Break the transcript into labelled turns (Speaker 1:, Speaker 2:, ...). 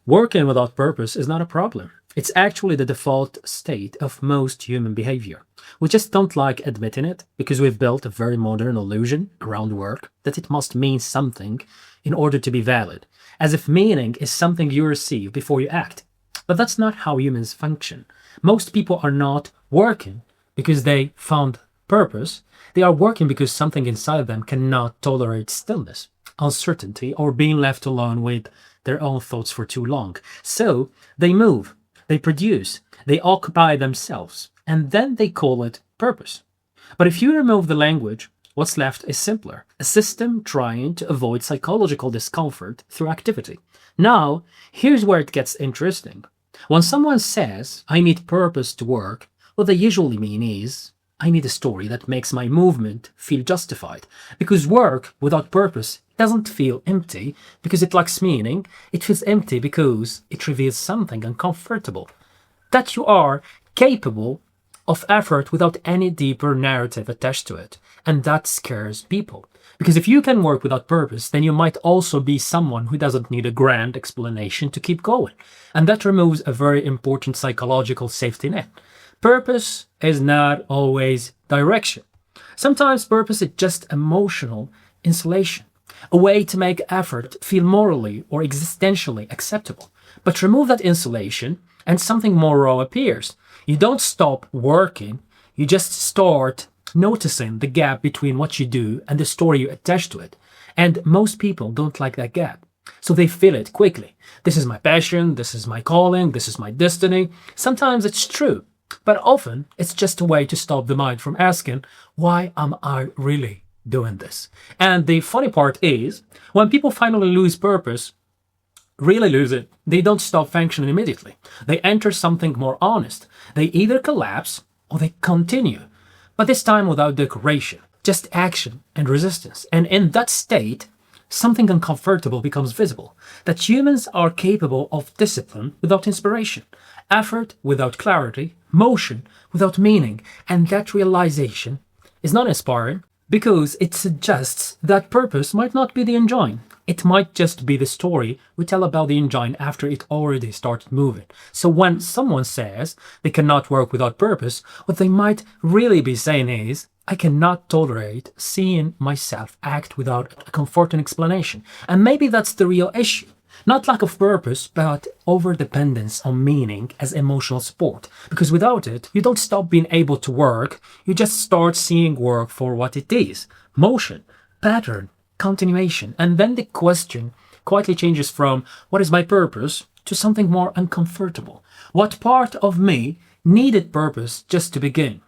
Speaker 1: Working without purpose is not a problem. It's actually the default state of most human behavior. We just don't like admitting it because we've built a very modern illusion around work that it must mean something in order to be valid, as if meaning is something you receive before you act. But that's not how humans function. Most people are not working because they found purpose. They are working because something inside them cannot tolerate stillness, uncertainty, or being left alone with their own thoughts for too long. So they move, they produce, they occupy themselves, and then they call it purpose. But if you remove the language, what's left is simpler: a system trying to avoid psychological discomfort through activity. Now, here's where it gets interesting. When someone says, I need purpose to work, what they usually mean is, I need a story that makes my movement feel justified. Because work without purpose doesn't feel empty because it lacks meaning. It feels empty because it reveals something uncomfortable. That you are capable of effort without any deeper narrative attached to it. And that scares people. Because if you can work without purpose, then you might also be someone who doesn't need a grand explanation to keep going. And that removes a very important psychological safety net. Purpose is not always direction. Sometimes purpose is just emotional insulation, a way to make effort feel morally or existentially acceptable. But remove that insulation and something more raw appears. You don't stop working, you just start noticing the gap between what you do and the story you attach to it. And most people don't like that gap. So they fill it quickly. This is my passion, this is my calling, this is my destiny. Sometimes it's true, but often it's just a way to stop the mind from asking, why am I really doing this? And the funny part is, when people finally lose purpose, really lose it, they don't stop functioning immediately. They enter something more honest. They either collapse or they continue, but this time without decoration, just action and resistance. And in that state, something uncomfortable becomes visible, that humans are capable of discipline without inspiration, effort without clarity, motion without meaning, and that realization is not inspiring because it suggests that purpose might not be the engine. It might just be the story we tell about the engine after it already started moving. So when someone says they cannot work without purpose, what they might really be saying is, I cannot tolerate seeing myself act without a comforting explanation. And maybe that's the real issue. Not lack of purpose, but overdependence on meaning as emotional support. Because without it, you don't stop being able to work, you just start seeing work for what it is: motion, pattern, continuation. And then the question quietly changes from what is my purpose to something more uncomfortable. What part of me needed purpose just to begin?